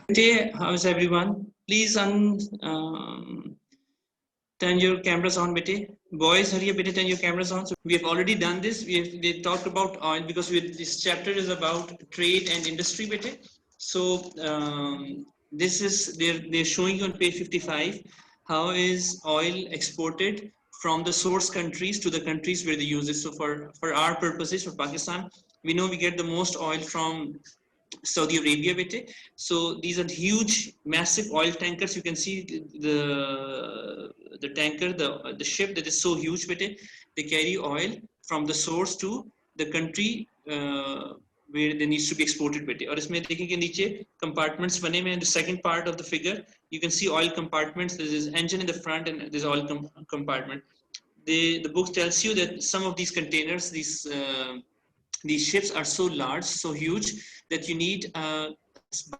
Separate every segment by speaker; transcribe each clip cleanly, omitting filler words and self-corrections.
Speaker 1: How's everyone? Please turn your cameras on, bete. Boys, hurry up, bete, turn your cameras on. So we have already done this. They talked about oil because this chapter is about trade and industry, bete. So this is they're showing you on page 55 how is oil exported from the source countries to the countries where they use it. So for our purposes, for Pakistan, we know we get the most oil from Saudi Arabia, bete. So these are huge, massive oil tankers. You can see the tanker, the ship that is so huge, bete. They carry oil from the source to the country where they needs to be exported, bete. और इसमें देखेंगे नीचे compartments बने हुए हैं. The second part of the figure, you can see oil compartments. There is engine in the front and there's oil compartment. The book tells you that some of these containers, these ships are so large, so huge that you need a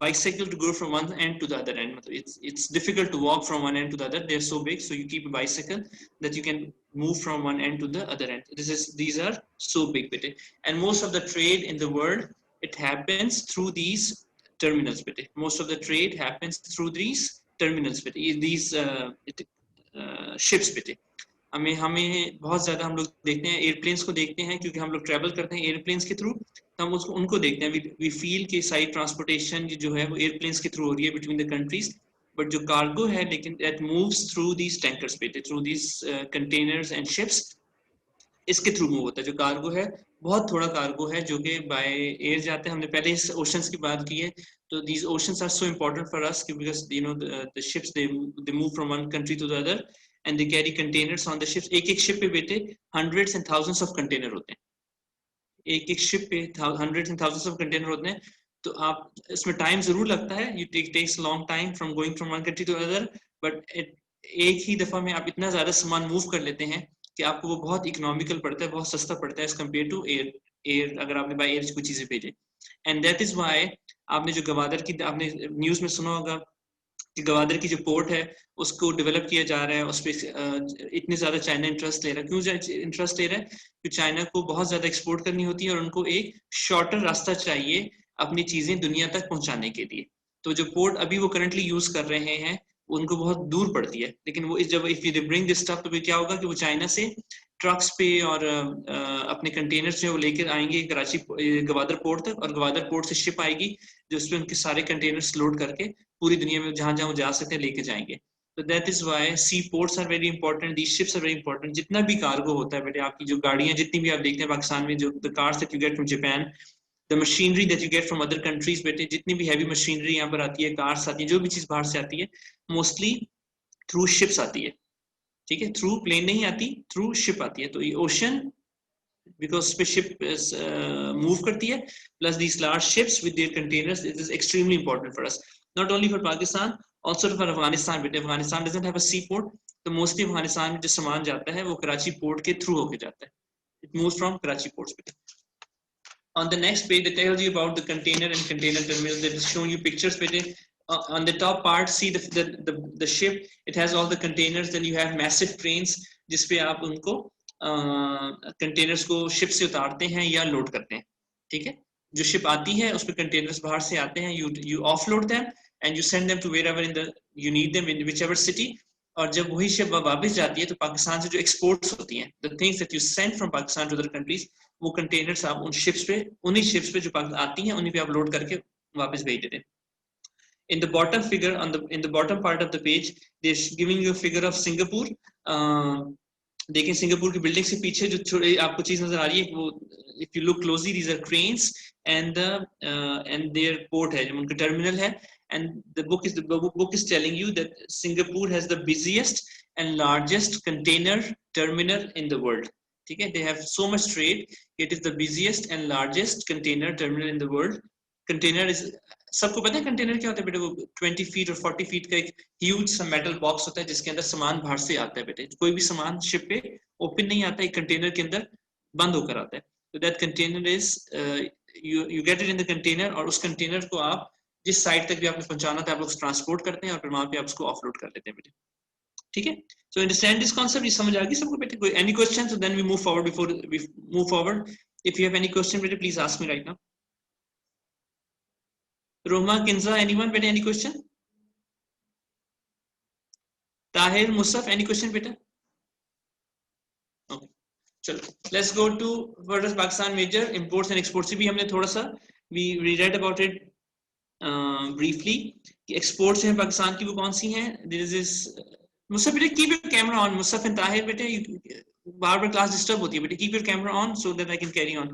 Speaker 1: bicycle to go from one end to the other end. It's difficult to walk from one end to the other. They're so big, so you keep a bicycle that you can move from one end to the other end. These are so big, bete. And most of the trade in the world, it happens through these terminals, bete. Most of the trade happens through these terminals, bete. These ships, bete. हमें बहुत ज़्यादा हम लोग देखते हैं airplanes को देखते हैं क्योंकि हम लोग ट्रैवल करते हैं एयरप्लेन्स के थ्रू तो हम उनको देखते हैं वी फील कि सारी ट्रांसपोर्टेशन जो है वो एयरप्लेन्स के थ्रू हो रही है बिटवीन द कंट्रीज बट जो कार्गो है लेकिन that moves through these tankers पे through these containers and ships इसके थ्रू मूव होता है जो कार्गो है बहुत थोड़ा कार्गो है जो कि बाय एयर जाते हैं हमने पहले इस ओशंस की बात की है तो these oceans are so important for us because you know the ships they move from one country to the other and they carry containers on the ships. एक ship पे बेटे hundreds and thousands of container होते हैं एक ship पे hundreds and thousands of container होते हैं तो आप इसमें time जरूर लगता है it takes a long time from going from one country to other but एक ही दफा में आप इतना ज़्यादा सामान move कर लेते हैं कि आपको वो बहुत economical पड़ता है बहुत सस्ता पड़ता है as compared to air अगर आपने by air कुछ चीज़ें भेजे and that is why आपने जो गवादर की आपने न्यूज़ में सुना होगा कि गवादर की जो पोर्ट है उसको डेवलप किया जा रहा है उस पर इतने ज़्यादा चाइना इंटरेस्ट ले रहा है क्यों इंटरेस्ट ले रहा है क्योंकि चाइना को बहुत ज़्यादा एक्सपोर्ट करनी होती है और उनको एक शॉर्टर रास्ता चाहिए अपनी चीज़ें दुनिया तक पहुंचाने के लिए तो जो पोर्ट अभी वो करंटली यूज़ कर रहे हैं उनको बहुत दूर पड़ती है लेकिन वो जब if you bring this stuff तो क्या होगा कि वो चाइना से ट्रक्स पे और अपने कंटेनर्स जो लेकर आएंगे कराची गवादर पोर्ट तक और गवादर पोर्ट से शिप आएगी जो उसमें उनके सारे कंटेनर्स लोड करके पूरी दुनिया में जहां जहां वो जा सकते हैं लेके जाएंगे तो that is why sea ports are very important the ships are very important जितना भी कार्गो होता है बेटे आपकी जो गाड़ियां जितनी भी आप देखते हैं पाकिस्तान में जो the cars that you get from Japan the machinery that you get from other countries बेटे जितनी भी हैवी मशीनरी यहाँ पर आती है कार्स आती है जो भी चीज बाहर से आती है मोस्टली थ्रू शिप्स आती है ठीक है थ्रू प्लेन नहीं आती थ्रू शिप आती है तो ये ocean because ship is move करती है plus these large ships with their containers it is extremely important for us not only for Pakistan also for Afghanistan but Afghanistan doesn't have a seaport तो mostly Afghanistan में जो सामान जाता है वो Karachi port के थ्रू होके जाता है it moves from Karachi ports on the next page it tells you about the container and container terminals that is showing you pictures on the top part see the ship it has all the containers then you have massive cranes जिस पे आप उनको containers को ship से उतारते हैं या load करते हैं ठीक है जो शिप आती है उस पे कंटेनर्स बाहर से आते हैं you offload them and you send them to wherever you need them in whichever city और जब वही शिप वापस जाती है तो पाकिस्तान से जो एक्सपोर्ट्स होती हैं the things that you send from Pakistan to other countries वो कंटेनर्स आप उन शिप्स पे उन्हीं शिप्स पे जो आती हैं उन्हीं पे आप लोड करके वापस भेज देते हैं in the bottom figure in the bottom part of the page they're giving you a figure of Singapore देखें सिंगापुर की बिल्डिंग से पीछे जो आपको चीज नजर आ रही है वो if you look closely these are cranes and their port है जो उनका टर्मिनल है and the book is telling you that Singapore has the busiest and largest container terminal in the world ठीक है they have so much trade it is the busiest and largest container terminal in the world container इज सबको पता है container क्या होता है बेटे वो 20 फीट और 40 फीट का एक ह्यूज सा मेटल बॉक्स होता है जिसके अंदर सामान बाहर से आता है बेटे कोई भी सामान शिप पे ओपन नहीं आता एक कंटेनर के अंदर बंद होकर आता है तो that container is you get it in the container और उस कंटेनर को आप जिस साइड तक भी आपने पहुंचाना था आप लोग ट्रांसपोर्ट करते हैं और फिर वहां पे आप उसको ऑफलोड कर लेते हैं बेटे ठीक है सो अंडरस्टैंड दिस कांसेप्ट ये समझ आ गई सबको बेटे कोई any question so then we move forward before we move forward if you have any question बेटे please ask me right now Roma, Kinza, anyone बेटा, any question? Tahir, Musaf, any question बेटा? ओके, चलो let's go to what is Pakistan major imports and exports. भी हमने थोड़ा सा we read about it briefly कि exports हैं पाकिस्तान की वो कौन सी हैं। दिस इज मुसफ बेटा, keep your camera on. Musaf and Tahir बेटे, बार बार क्लास डिस्टर्ब होती है बेटे, keep your camera on so that I can carry on.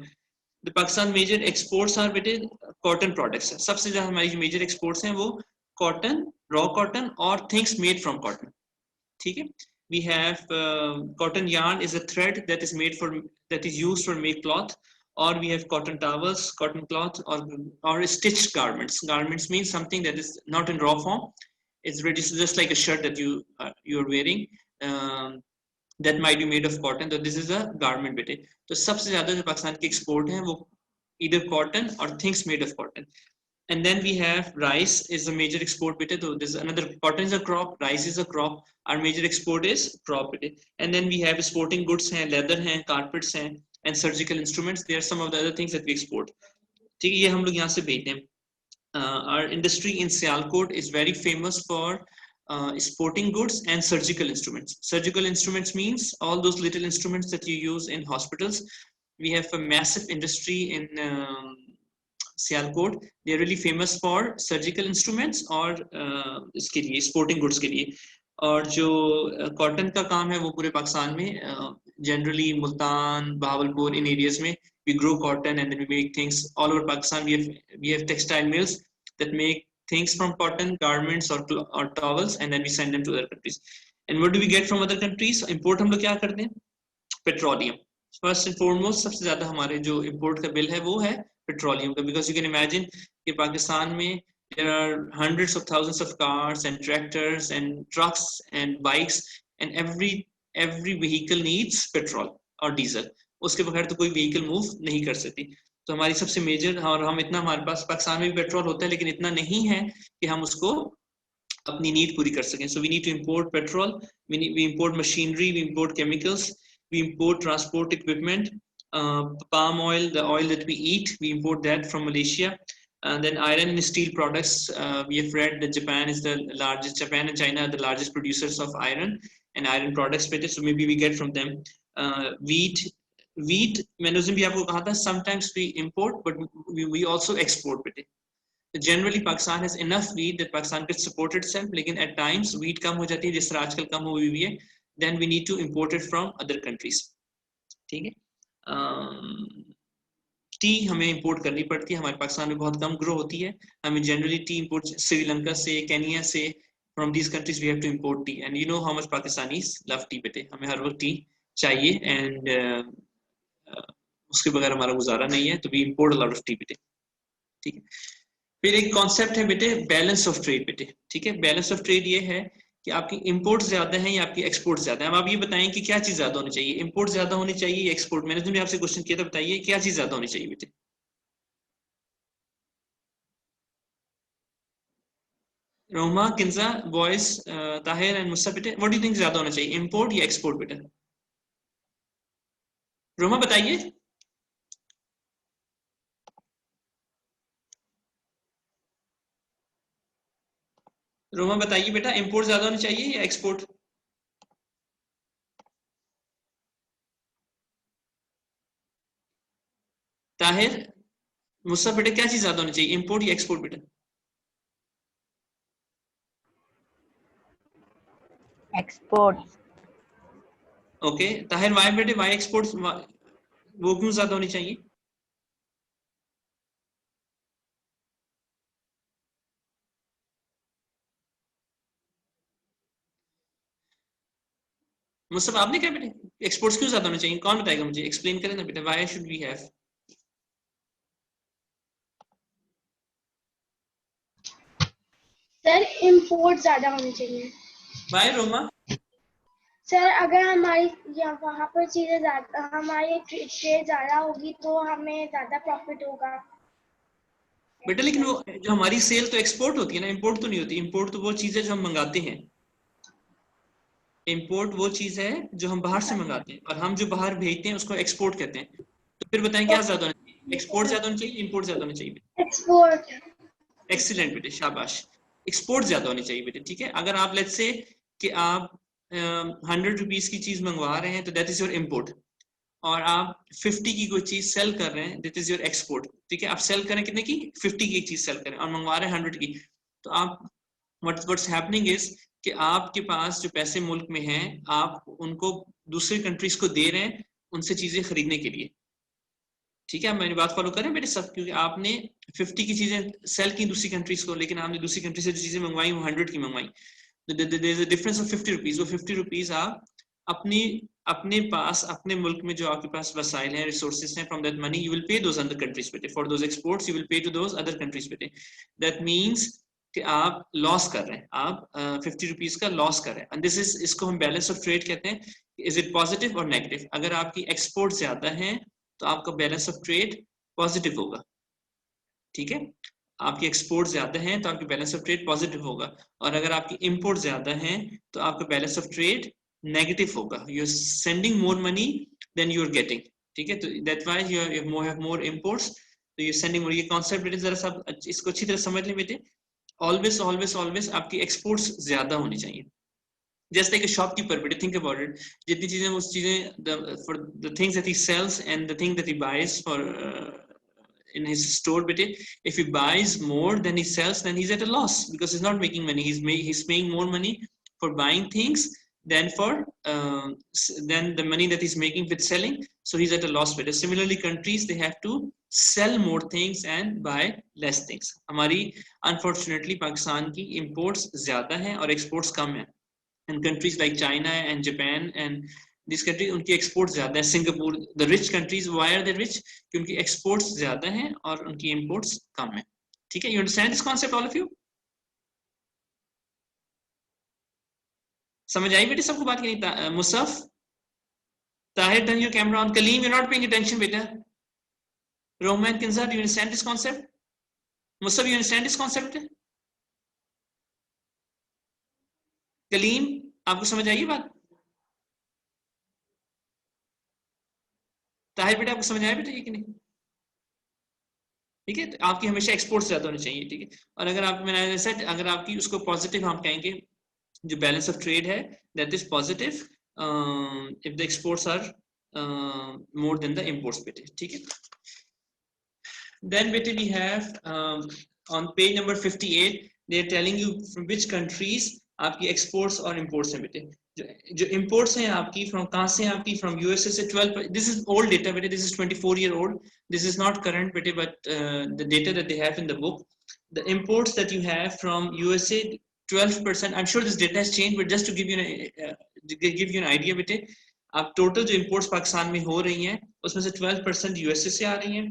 Speaker 1: The Pakistan major exports are बेटे कॉटन प्रोडक्ट्स है। सबसे ज्यादा हमारी जो मेजर एक्सपोर्ट्स हैं वो कॉटन, रॉ कॉटन और थिंग्स मेड फ्रॉम कॉटन। ठीक है, we have cotton yarn is a thread that is made for, that is used for make cloth, or we have cotton towels, cotton cloth, or stitched garments. Garments means something that is not in raw form, it's really just like a shirt that you're wearing, that might be made of cotton. So this is a garment बेटे। तो सबसे ज्यादा जो पाकिस्तान की export है वो either cotton or things made of cotton. And then we have rice is a major export bete. So this is another, cotton is a crop, rice is a crop, our major export is crop bete. And then we have sporting goods hain, leather hain, carpets hain, and surgical instruments. They are some of the other things that we export. ठीक है, ये हम लोग यहाँ से भेजते हैं। Our industry in Sialkot is very famous for sporting goods and surgical instruments. Surgical instruments means all those little instruments that you use in hospitals. We have a massive industry in Sialkot. They are really famous for surgical instruments और इसके लिए sporting goods के लिए। और जो cotton का काम है वो पूरे पाकिस्तान में जनरली मुल्तान, बहावलपुर, इन एरियाज में we grow cotton and then we make things all over Pakistan. We have textile mills that make things from cotton, garments or towels, and then we send them to other countries. And what do we get from other countries? Import हम लोग क्या करते हैं? Petroleum. First and foremost, सबसे ज्यादा हमारे जो import का bill है वो है petroleum का, because you can imagine कि पाकिस्तान में there are hundreds of thousands of cars and tractors and trucks and bikes, and every vehicle needs petrol or diesel. उसके बगैर तो कोई व्हीकल मूव नहीं कर सकती। तो हमारी सबसे मेजर, और हम इतना, हमारे पास पाकिस्तान में भी पेट्रोल होता है लेकिन इतना नहीं है कि हम उसको अपनी नीड पूरी कर सकें। So we need to import petrol, we import machinery, we import chemicals, we import transport equipment, palm oil, the oil that we eat, we import that from Malaysia. And then iron and steel products, we have read that Japan and China are the largest producers of iron and iron products, so maybe we get from them. Wheat, मैंने उस दिन भी आपको कहा था, sometimes we import but we also export बेटे। Generally Pakistan has enough wheat that Pakistan could support itself, लेकिन at times wheat कम हो जाती है, जिस तरह आजकल कम हुई हुई है, then we need to import it from other countries। ठीक है, टी हमें इंपोर्ट करनी पड़ती है, हमारे पाकिस्तान में बहुत कम ग्रो होती है, हमें जनरली टी इंपोर्ट श्रीलंका से, केनिया से, from these countries we have to import tea, and you know how much Pakistanis love tea बेटे, हमें हर वक्त टी चाहिए, एंड उसके बगैर हमारा गुजारा नहीं है, तो we import a lot of tea बेटे। ठीक है, फिर एक कॉन्सेप्ट है बेटे बैलेंस ऑफ ट्रेड बेटे। ठीक है, बैलेंस ऑफ ट्रेड ये है कि आपकी इंपोर्ट ज्यादा है या आपकी एक्सपोर्ट ज्यादा है। अब आप ये बताएं कि क्या चीज ज्यादा होनी चाहिए, इंपोर्ट ज्यादा होनी चाहिए या एक्सपोर्ट? मैंने तुम्हें आपसे क्वेश्चन किया था, बताइए क्या चीज ज्यादा होनी चाहिए बेटे। रोमा, किंजा, बॉयज, ताहिर एंड मुस्सा बेटे, व्हाट डू यू थिंक ज्यादा होना चाहिए, इंपोर्ट या एक्सपोर्ट बेटे? रोमा बताइए। रोमा बताइए बेटा, इंपोर्ट ज्यादा होनी चाहिए या एक्सपोर्ट? ताहिर, मुस्सा बेटे, क्या चीज ज्यादा होनी चाहिए, इंपोर्ट या एक्सपोर्ट बेटा?
Speaker 2: एक्सपोर्ट।
Speaker 1: ओके, ताहिर वाई बेटे, वाई एक्सपोर्ट, वो क्यों ज्यादा होनी चाहिए? मुस्तफा आपने क्या बेटे, एक्सपोर्ट्स क्यों ज्यादा होने चाहिए, कौन बताएगा मुझे, एक्सप्लेन करें ना बेटा, why should we have?
Speaker 3: Sir import ज्यादा होनी चाहिए।
Speaker 1: व्हाई रोमा?
Speaker 3: सर अगर हमारी वहाँ पर चीजें ज्यादा, हमारी ट्रेड ज्यादा होगी तो हमें ज्यादा प्रॉफिट होगा
Speaker 1: बेटा। लेकिन वो जो हमारी सेल तो एक्सपोर्ट होती है ना, इंपोर्ट तो नहीं होती। इंपोर्ट तो वो चीज है जो हम मंगाते हैं, इंपोर्ट वो चीज है जो हम बाहर से मंगाते हैं, और हम जो बाहर भेजते हैं उसको एक्सपोर्ट कहते हैं। तो फिर बताएं क्या ज्यादा होना चाहिए, एक्सपोर्ट ज्यादा होना चाहिए, इंपोर्ट ज्यादा होना चाहिए?
Speaker 3: एक्सपोर्ट।
Speaker 1: एक्सीलेंट बेटे, शाबाश। एक्सपोर्ट ज्यादा होनी चाहिए बेटे, ठीक है। अगर आप लेट्स से कि आप 100 रुपीज की चीज मंगवा रहे हैं तो दैट इज योर इम्पोर्ट, और आप 50 की कोई चीज सेल कर रहे हैं दैट इज योर एक्सपोर्ट, ठीक है। आप सेल करें कितने की, 50 की एक चीज सेल करें और मंगवा रहे हैं 100 की, तो आप व्हाट्स हैपनिंग इज कि आपके पास जो पैसे मुल्क में हैं आप उनको दूसरी कंट्रीज को दे रहे हैं उनसे चीजें खरीदने के लिए, ठीक है। आप मेरी बात फॉलो करें बेटे सब, क्योंकि आपने 50 की चीजें सेल की दूसरी कंट्रीज को, लेकिन आपने दूसरी कंट्री से जो चीजें मंगवाई वो 100 की मंगवाई, डिफरेंस ऑफ 50 रुपीज। वो 50 रुपीज आप अपनी अपने पास अपने मुल्क में जो आपके पास वसाइल हैं, रिसोर्सेज हैं, from that money you will pay those other countries बेटे, for those exports you will pay to those other countries बेटे। दैट मींस कि आप लॉस कर रहे हैं, आप 50 रुपीज का लॉस कर रहे हैं, एंड दिस इज, इसको हम बैलेंस ऑफ ट्रेड कहते हैं। इज इट पॉजिटिव और नेगेटिव? अगर आपकी एक्सपोर्ट ज्यादा है तो आपका बैलेंस ऑफ ट्रेड पॉजिटिव होगा, ठीक है। आपकी एक्सपोर्ट ज्यादा है तो आपकी बैलेंस ऑफ ट्रेड पॉजिटिव होगा, और अगर आपकी इंपोर्ट ज्यादा है तो आपका बैलेंस ऑफ ट्रेड नेगेटिव होगा। You are sending more money then you are getting, ठीक है। तो that why you have more imports, तो यू आर सेंडिंग मोर। ये कॉन्सेप्ट बेटे जरा सा इसको अच्छी तरह समझ लें बेटे। ऑलवेज ऑलवेज ऑलवेज आपकी एक्सपोर्ट्स ज्यादा होनी चाहिए। Just like a shopkeeper, but think about it. जितनी चीजें उस चीजें for the things that he sells and the thing that he buys for in his store, bete, if he buys more than he sells, then he's at a loss because he's not making money. He's paying more money for buying things than for than the money that he's making with selling. So he's at a loss. Bete. Similarly, countries they have to sell more things and buy less things. हमारी unfortunately Pakistan की imports ज़्यादा हैं और exports कम हैं. And countries like China and Japan and these countries उनकी exports ज़्यादा है. Singapore, the rich countries, why are they rich? कि उनकी exports ज़्यादा हैं और उनकी imports कम है, ठीक है. You understand this concept, all of you? समझ आई बेटे सबको बात की नहीं? मुसफ, Tahir, turn your camera on. Kaleem, you're not paying attention, beta. Roman, Kinza, do you understand this concept? Musaf, you understand this concept? Kaleem, आपको समझ आई बात? ताहिर बेटा आपको समझ आया बेटा ये कि नहीं? ठीक है, तो आपकी हमेशा एक्सपोर्ट ज्यादा होनी चाहिए, ठीक है. और अगर आप, मैंने सेट, अगर आपकी उसको पॉजिटिव हम कहेंगे, जो बैलेंस ऑफ ट्रेड है that is positive if the exports are more then the imports बेटे, ठीक है. देन बेटे we have on page number 58 they are telling you from which countries आपकी एक्सपोर्ट्स और इंपोर्ट्स हैं बेटे. जो इंपोर्ट्स हैं आपकी फ्रॉम कहां से, आपकी फ्रॉम यूएसए से 12, दिस इज ओल्ड डेटा बेटे, this is 24 year old, this is not current bete, but the data that they have in the book, the imports that you have from USA 12%. I'm sure this data has changed, but just to give you an idea bete, आप total जो imports Pakistan में हो रही हैं उसमें से 12% USA से आ रही हैं,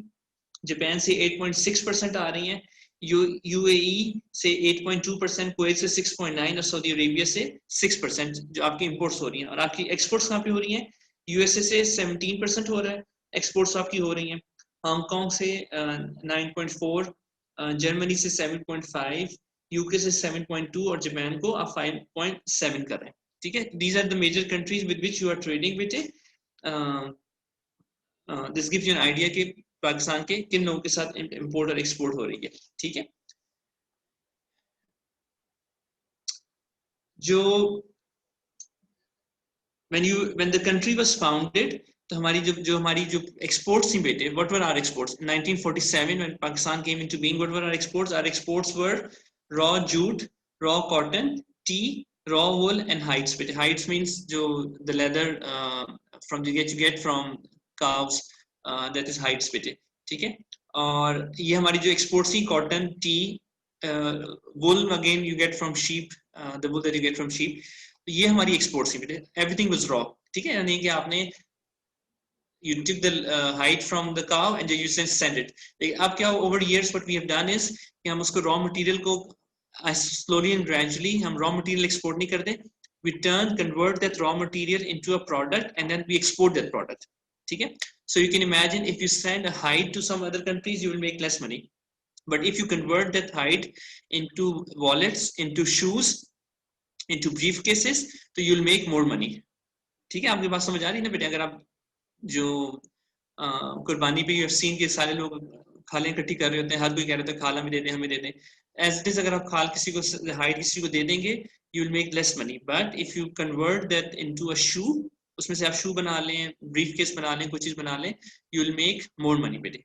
Speaker 1: जापान से 8.6% आ रही हैं, यूएई से 8.2%, कुवैत से 6.9% और सऊदी अरेबिया से 6% जो आपकी इंपोर्ट्स हो रही हैं. और आपकी एक्सपोर्ट्स कहाँ पे हो रही हैं? यूएसए से 17% हो रहा है एक्सपोर्ट्स आपकी हो रही हैं, हांगकांग से 9.4, जर्मनी से 7.5, यूके से 7.2 और जापान को आप 5.7 कर रहे हैं, ठीक है. These are the major countries with which you are trading बेटे. This gives you an idea कि पाकिस्तान के किन लोगों के साथ इंपोर्ट और एक्सपोर्ट हो रही है, ठीक है. जो when the country was founded, तो हमारी जो exports थी बेटे, what were our exports? 1947 when Pakistan came into being, what were our exports? Our exports were raw jute, raw cotton, tea, raw wool and hides बेटे. Hides means the leather from you get from cows, that is hides बेटे, ठीक है. और ये हमारी जो exports थी cotton, tea, wool again you get from sheep, the wool that you get from sheep. तो ये हमारी एक्सपोर्ट्स थी. एवरीथिंग वाज रॉ, ठीक है. यानी कि आपने you took the hide from the cow and you send it. अब क्या over years what we have done is कि हम उसको raw material को slowly and gradually हम raw material export नहीं करते, we convert that raw material into a product and then we export that product, ठीक है. So you can imagine if you send a hide to some other countries you will make less money, but if you convert that hide into wallets, into shoes, into briefcases, तो you'll make more money, ठीक है. आपकी बात समझ आ रही है ना बेटे? अगर आप जो कुर्बानी पे यू हैव सीन के सारे लोग खालें इकट्ठी कर रहे होते हैं, हर कोई कह रहे होता है खाला हमें दे दें, हमें दे दें, एज इट इज अगर आप खाल किसी को हाइड किसी को दे देंगे you will make less money, but if you convert that into a shoe, उसमें से आप शू बना लें, ब्रीफ केस बना लें, कोई चीज बना लें, you will make more money बेटे।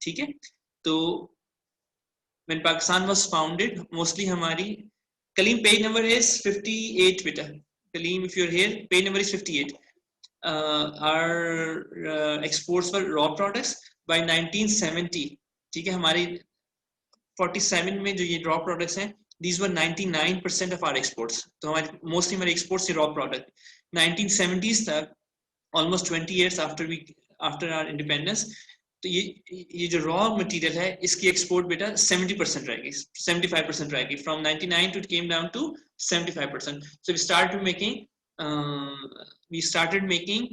Speaker 1: ठीक है, तो when Pakistan was founded, mostly हमारी Kaleem page number is 58 बेटा। Kaleem, if you're here, page number is 58. Our exports were raw products by 1970। ठीक है, हमारी 47 में जो ये raw products हैं, these were 99% of our exports। तो हमारी mostly हमारे exports raw product। 1970s तक, almost 20 years after our independence, तो ये जो रॉ मटेरियल है इसकी एक्सपोर्ट बेटा 70% रहेगी, 75% रहेगी। From 99 to it came down to 75%। So we started making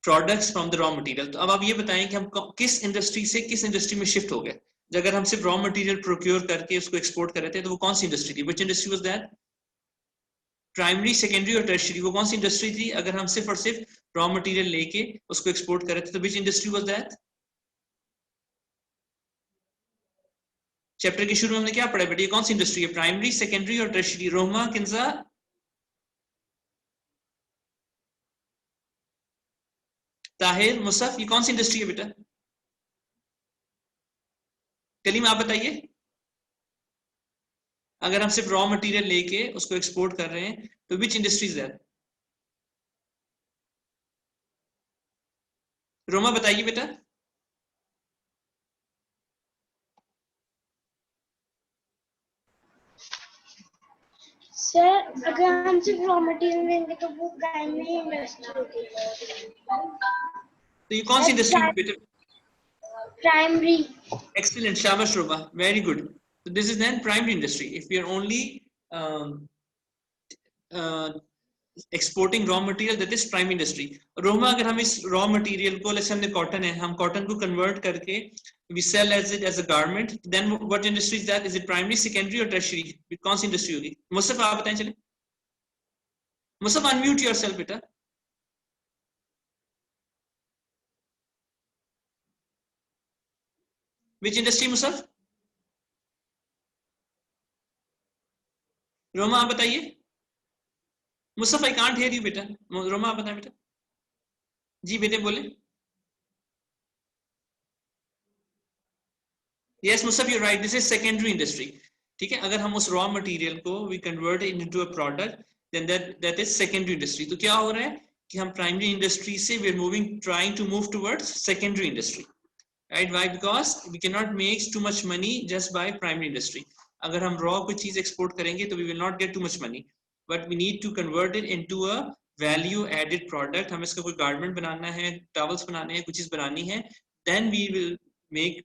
Speaker 1: products from the raw material. तो अब आप ये बताएं कि हम किस इंडस्ट्री से किस इंडस्ट्री में शिफ्ट हो गए। अगर हम सिर्फ रॉ मटेरियल प्रोक्योर करके उसको एक्सपोर्ट कर रहे थे तो वो कौन सी इंडस्ट्री थी? Which industry was that? Primary, secondary और टर्शियरी, वो कौन सी इंडस्ट्री थी? अगर हम सिर्फ और सिर्फ रॉ मटेरियल लेके उसको एक्सपोर्ट कर रहे थे तो which industry was that? Chapter के शुरू में हमने क्या पढ़ा बेटा? ये कौन सी इंडस्ट्री है? प्राइमरी, सेकेंडरी और टर्शियरी। रोमा, किंजा, ताहिर, मुसफ, ये कौन सी इंडस्ट्री है बेटा? कलीम आप बताइए। अगर हम सिर्फ रॉ मटेरियल लेके उसको एक्सपोर्ट कर रहे हैं तो विच इंडस्ट्रीज है? रोमा बताइए बेटा।
Speaker 3: सर अगर हम सिर्फ रॉ मटेरियल लेंगे तो वो प्राइमरी इंडस्ट्री होगी।
Speaker 1: तो ये कौन सी इंडस्ट्री है बेटा?
Speaker 3: Primary.
Speaker 1: Excellent, shabash Roba, very good. So this is then primary industry. If we are only exporting raw material, that is primary industry. Roma, अगर हम इस raw material को, जैसे हमने cotton है, हम cotton को convert करके we sell as it as a garment, then what industry is that? Is it primary, secondary or tertiary? कौन सी industry होगी? मुसफ आप बताएं चले। मुसफ unmute yourself बेटा। Which industry मुसफ? रोमा आप बताइए। Musaf I can't hear you बेटा। रोमा आप बताएं बेटा। जी बेटे बोले। Yes Musaf you right, this is secondary industry. ठीक है, अगर हम उस रॉ मटेरियल को we convert into a product then that is secondary industry. तो क्या हो रहा है कि हम प्राइमरी इंडस्ट्री से we are moving, trying to move towards secondary industry, right? Why? Because we can not make to much money just by primary industry. अगर हम रॉ कोई चीज एक्सपोर्ट करेंगे तो we will not get too much money, but we need to convert it into a value added product. हमें इसका कोई garment बनाना है, टॉवल्स बनाने हैं, कुछ चीज बनानी है, then we will make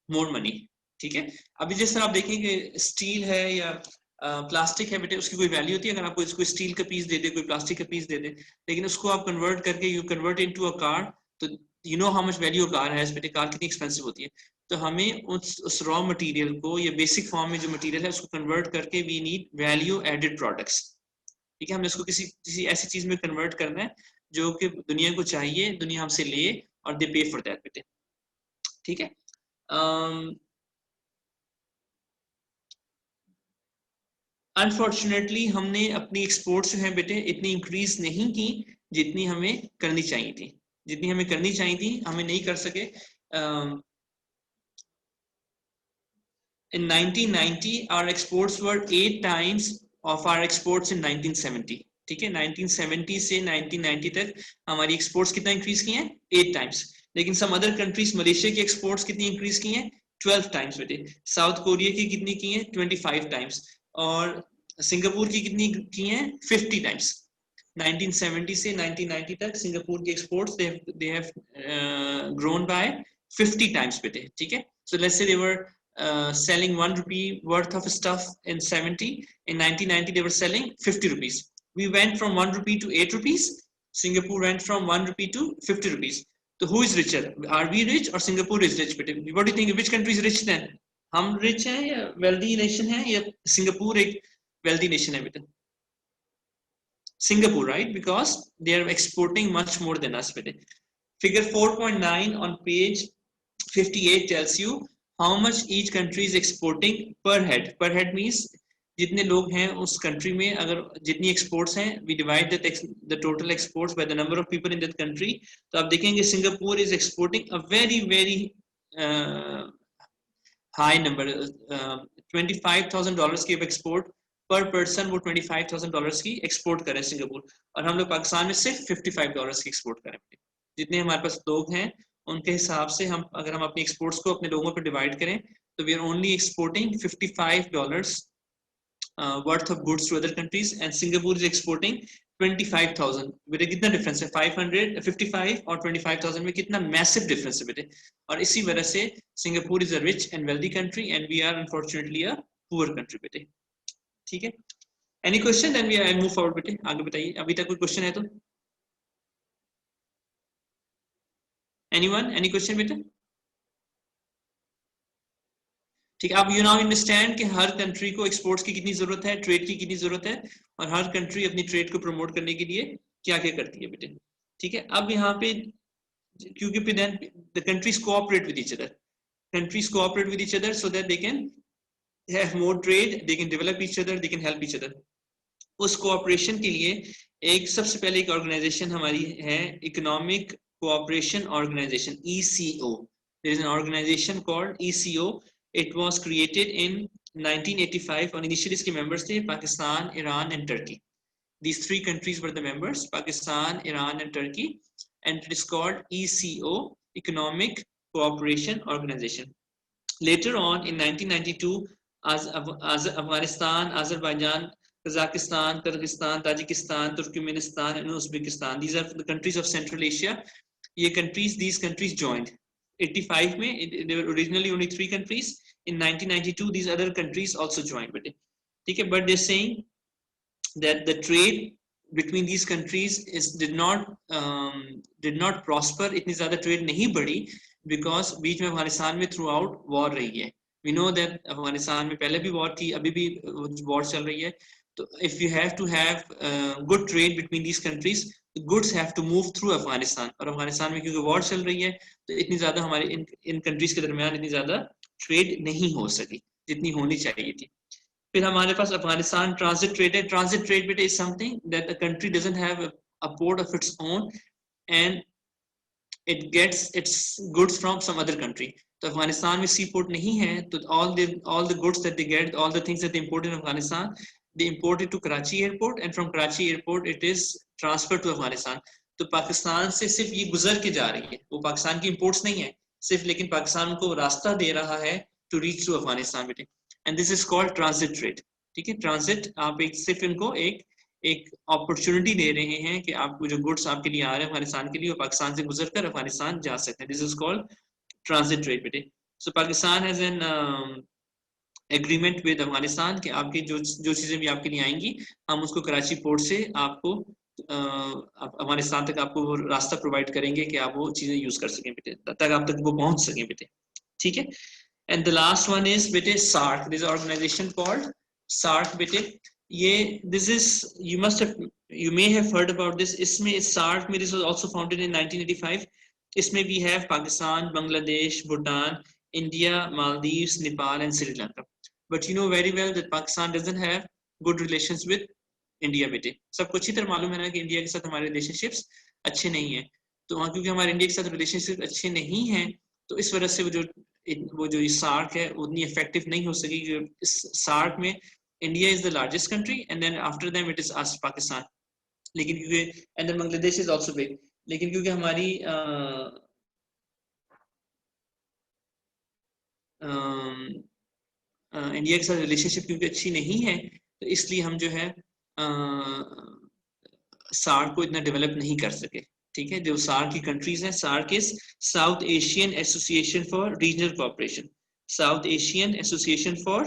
Speaker 1: more money. ठीक है, अभी जिस तरह आप देखेंगे स्टील है या प्लास्टिक है बेटे, उसकी कोई वैल्यू होती है? अगर आपको इसको स्टील का पीस दे दे, कोई प्लास्टिक का पीस दे दे, लेकिन उसको आप कन्वर्ट करके you convert into a car, तो you know how much value car has बेटे। कार कितनी एक्सपेंसिव होती है। तो हमें उस रॉ मटेरियल को या बेसिक फॉर्म में जो मटेरियल है उसको कन्वर्ट करके we need value added products. ठीक है, हमने इसको किसी ऐसी चीज में कन्वर्ट करना है जो कि दुनिया को चाहिए, दुनिया हमसे ले, और दे पे फॉर दैट बेटे। ठीक है, अनफॉर्चुनेटली हमने अपनी एक्सपोर्ट्स जो है बेटे इतनी इंक्रीज नहीं की जितनी हमें करनी चाहिए थी। जितनी हमें करनी चाहिए थी हमें नहीं कर सके। In 1990 our exports were 8 times of our exports in 1970। ठीक है, 1970 से 1990 तक हमारी एक्सपोर्ट्स कितना इंक्रीज की हैं? 8 टाइम्स। लेकिन सम अदर कंट्रीज, मलेशिया की एक्सपोर्ट्स कितनी इंक्रीज की हैं? 12 टाइम्स बेटे। साउथ कोरिया की कितनी की हैं? 25 टाइम्स। और सिंगापुर की कितनी की हैं? 50 टाइम्स। 1970 से 1990 तक सिंगापुर की exports they have grown by 50 times बेटे। ठीक है, so let's say they were selling 1 rupee worth of stuff in 70, in 1990 they were selling 50 rupees. We went from 1 rupee to 8 rupees. Singapore went from 1 rupee to 50 rupees. So who is richer? Are we rich or Singapore is rich? What do you think? Which country is rich then? हम rich हैं या wealthy nation है, या Singapore एक wealthy nation है बेटा? Singapore, right? Because they are exporting much more than us बेटे। Figure 4.9 on page 58 tells you how much each country is exporting per head. Per head means जितने लोग हैं उस कंट्री में, अगर जितनी एक्सपोर्ट्स हैं, we divide the total exports by the number of people in that country. तो आप देखेंगे Singapore is exporting a very high number, $25,000 की एक्सपोर्ट पर पर्सन, वो $25,000 की एक्सपोर्ट कर रहे हैं सिंगापुर, और हम लोग पाकिस्तान में सिर्फ $55 की एक्सपोर्ट कर रहे हैं। जितने हमारे पास लोग हैं उनके हिसाब से हम, अगर हम अपनी एक्सपोर्ट्स को अपने लोगों पर डिवाइड करें, तो we are only exporting $55 worth of goods to other countries, and Singapore is exporting 25,000. बेटे कितना डिफरेंस है? 555 और 25,000 में कितना मैसिव डिफरेंस है बेटे। और इसी वजह से Singapore is a rich and wealthy country and we are unfortunately a poor country बेटे। ठीक है, any question? Then we I move forward बेटे, आगे बताइए। अभी तक कोई क्वेश्चन है तो? एनीवन, एनी क्वेश्चन बेटे? ठीक है, आप यू नाउ अंडरस्टैंड कि हर कंट्री को एक्सपोर्ट्स की कितनी जरूरत है, ट्रेड की कितनी जरूरत है, और हर कंट्री अपनी ट्रेड को प्रमोट करने के लिए क्या क्या करती है बेटे। ठीक है, अब यहाँ पे क्योंकि then the countries cooperate with each other, countries cooperate with each other so that they can have more trade, they can develop each other, they can help each other. उस कोऑपरेशन के लिए एक सबसे पहले एक ऑर्गेनाइजेशन हमारी है, economic cooperation organization, ECO. There is an organization called ECO. It was created in 1985 and initially इसके members थे Pakistan, Iran and Turkey. These three countries were the members, Pakistan, Iran and Turkey, and it is called ECO, Economic Cooperation Organization. Later on in 1992, as Afghanistan, Azerbaijan, Kazakhstan, Kyrgyzstan, Tajikistan, Turkmenistan and Uzbekistan, these are the countries of Central Asia. These countries joined. 85 में, there were originally only 3 countries. In 1992, these other countries also joined. But they're saying that the trade between these countries did not prosper. इतनी ज़्यादा trade नहीं बढ़ी because बीच में अफगानिस्तान में through out war रही है. We know that Afghanistan में पहले भी वॉर थी, अभी भी वॉर चल रही है. तो if you have to have good trade between these countries, the goods have to move through Afghanistan, और अफगानिस्तान में क्योंकि वॉर चल रही है तो इतनी ज़्यादा हमारे इन कंट्रीज के दरमियान इतनी ज़्यादा ट्रेड नहीं हो सकी जितनी होनी चाहिए थी. फिर हमारे पास अफगानिस्तान ट्रांजिट ट्रेड है. ट्रांजिट ट्रेड बेटे is something that the country doesn't have a port of its own and it gets its goods from some other country. तो अफगानिस्तान में सी पोर्ट नहीं है, तो all the goods that they get, all the things that they import in Afghanistan, they import it to Karachi airport, and from Karachi airport it is transferred to Afghanistan. तो पाकिस्तान से सिर्फ ये गुजर के जा रही है, वो पाकिस्तान की इंपोर्ट्स नहीं है सिर्फ, लेकिन पाकिस्तान को रास्ता दे रहा है to reach to अफगानिस्तान बेटे, and this is called transit trade. ठीक है, ट्रांजिट आप एक सिर्फ इनको एक अपॉर्चुनिटी दे रहे हैं कि आपको जो गुड्स आपके लिए आ रहे हैं अफगानिस्तान के लिए, वो पाकिस्तान से गुजरकर अफगानिस्तान जा सकते हैं. This is called transit trade बेटे. So Pakistan has an agreement with Afghanistan कि आपकी जो चीजें भी आपके लिए आएंगी, हम उसको कराची पोर्ट से आपको अफगानिस्तान तक आपको वो रास्ता प्रोवाइड करेंगे कि आप वो चीजें यूज कर सकें बेटे, तक आप तक वो पहुंच सकें बेटे. ठीक है, and the last one is बेटे SAARC. This organization called SAARC बेटे. ये this is you may have heard about this. इसमें SAARC में this was also founded in 1985. इसमें we have Pakistan, Bangladesh, Bhutan, India, Maldives, Nepal and Sri Lanka. But you know very well that Pakistan doesn't have good relations with India बेटे. सबको अच्छी तरह मालूम है ना कि इंडिया के साथ हमारे रिलेशनशिप्स अच्छे नहीं है. तो वहाँ क्योंकि हमारे इंडिया के साथ रिलेशनशिप अच्छे नहीं है, तो इस वजह से वो जो SAARC है उतनी इफेक्टिव नहीं हो सकी. इस SAARC में India is the largest country and then after them it is us, Pakistan. लेकिन क्योंकि and then Bangladesh is also big. लेकिन क्योंकि हमारी इंडिया के साथ रिलेशनशिप क्योंकि अच्छी नहीं है, तो इसलिए हम जो है SAARC को इतना डेवलप नहीं कर सके. ठीक है, जो SAARC की कंट्रीज हैं, SAARC is south Asian association for regional cooperation. South Asian association for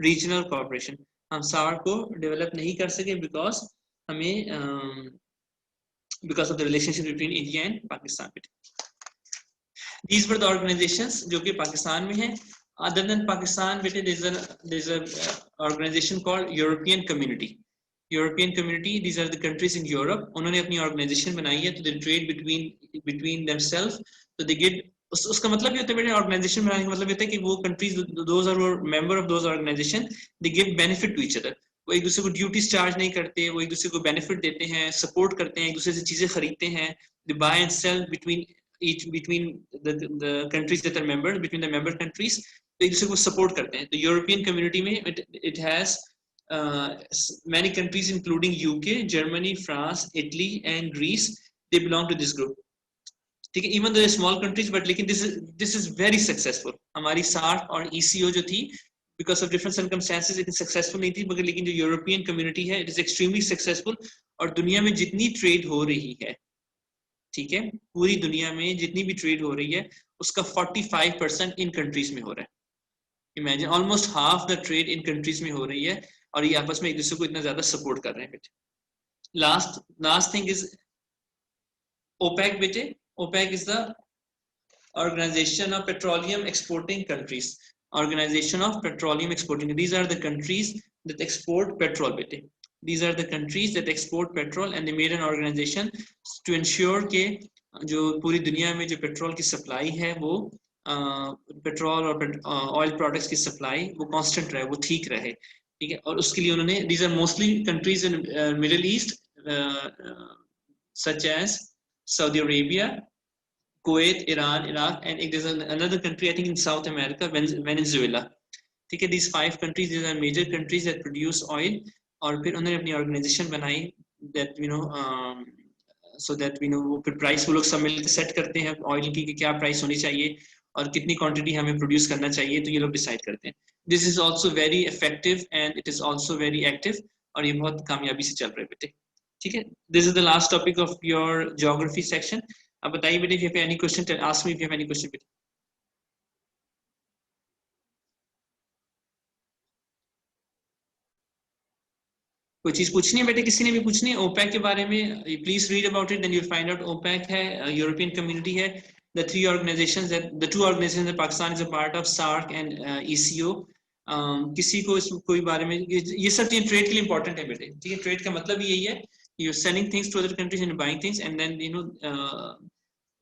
Speaker 1: regional cooperation. हम SAARC को डेवलप नहीं कर सके बिकॉज हमें because of the relationship between India and Pakistan. These were the organizations जो कि पाकिस्तान में हैं. Other than Pakistan, there's a organization called European Community. European Community, these are the countries in Europe. उन्होंने अपनी organization बनाई है, तो they trade between themselves. So they get उसका मतलब ये होता है बेटे, ऑर्गेनाइजेशन बनाने का मतलब ये होता है कि वो countries, those are member of those organization, they give benefit to each other. वो एक दूसरे को ड्यूटीज चार्ज नहीं करते, वो एक दूसरे को बेनिफिट देते हैं, सपोर्ट करते हैं, एक दूसरे से चीजें खरीदते हैं, they buy and sell between the countries that are members, between the member countries, तो एक दूसरे को सपोर्ट करते हैं। तो यूरोपियन कम्युनिटी में it has many countries including UK, Germany, France, Italy and Greece, they belong to this group, ठीक है। Even though small countries, but लेकिन दिस इज वेरी सक्सेसफुल। हमारी सार्क और ECO जो थी, बिकॉज ऑफ डिफरेंट सर्कमस्टेंसेस इतनी successful नहीं थी, मगर लेकिन जो यूरोपियन कम्युनिटी है, इट इज एक्सट्रीमली सक्सेसफुल। और दुनिया में जितनी ट्रेड हो रही है, ठीक है, पूरी दुनिया में जितनी भी ट्रेड हो रही है, उसका 45% इन कंट्रीज में हो रहा है। Imagine, almost half the trade in countries में हो रही है, और ये आपस में एक दूसरे को इतना ज्यादा सपोर्ट कर रहे हैं बेटे। लास्ट थिंग इज OPEC बेटे। OPEC is the Organization of Petroleum Exporting Countries. Organization of Petroleum Exporting. These are the countries that export petrol, bete. These are the countries that export petrol, and they made an organization to ensure के जो पूरी दुनिया में जो petrol की supply है, वो petrol और ऑयल प्रोडक्ट्स की सप्लाई वो कांस्टेंट रहे, वो ठीक रहे, ठीक है। और उसके लिए उन्होंने, these are mostly countries in Middle East, such as Saudi Arabia, Kuwait, Iran, Iraq, and there's another country I think in South America, Venezuela. ठीक है, these 5 countries, these are major countries that produce oil. और फिर उन्होंने अपनी organisation बनाई, that you know so that we know वो फिर price वो लोग सब मिलकर सेट करते हैं ऑयल की कि क्या प्राइस होनी चाहिए और कितनी क्वांटिटी हमें प्रोड्यूस करना चाहिए, तो ये लोग डिसाइड करते हैं। This is also very effective and it is also very active, और ये बहुत कामयाबी से चल रहे हैं बेटे, ठीक है। This is the last topic of your geography section. अब बताइए बेटे, if you have any question, ask me if you have any question बेटे। कोई चीज पूछनी है बेटे, किसी ने भी पूछनी है OPEC के बारे में? Please read about it, then you find out. OPEC है, यूरोपियन कम्युनिटी है, the 3 organizations that the 2 organizations that Pakistan is a part of, SARC and ECO। किसी को कोई बारे में, ये सब चीजें ट्रेड के लिए इंपॉर्टेंट है बेटे, ठीक है। ट्रेड का मतलब यही है, you're selling things to other countries and buying things, and then you know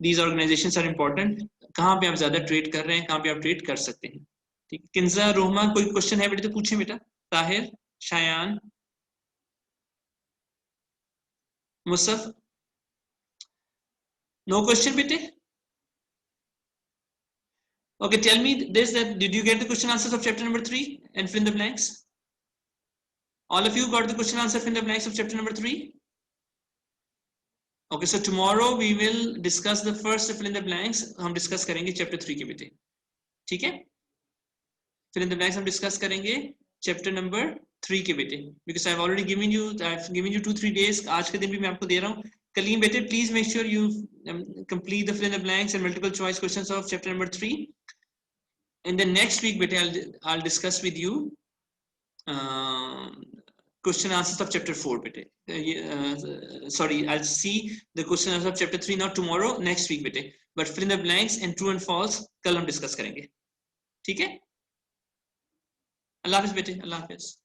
Speaker 1: these organizations are important। कहाँ पे आप ज्यादा ट्रेड कर रहे हैं, कहाँ पे आप ट्रेड कर सकते हैं, ठीक। किंजा, रोहमा, कोई क्वेश्चन है बेटे तो पूछे बेटा। Tahir, Shayan, मुसफ, no question bete? Okay, tell me this, that did you get the question answers of chapter number 3 and fill in the blanks? All of you got the question answer, fill in the blanks of chapter number 3? Okay, so tomorrow we will discuss the first fill in the blanks। हम discuss करेंगे chapter 3 के बेटे, ठीक है। fill in the blanks हम discuss करेंगे chapter number 3 के बेटे, because I've already given you 2-3 days। आज के दिन भी मैं आपको दे रहा हूँ। Kaleem bete, please make sure you complete the fill in the blanks and multiple choice questions of chapter number 3. And then next week bete, I'll discuss with you question answers of chapter 4 bete। Sorry, I'll see the question answers of chapter 3 not tomorrow, next week bete, but fill in the blanks and true and false कल हम discuss करेंगे, ठीक है। अल्लाह हाफिज बेटे, अल्लाह हाफिज।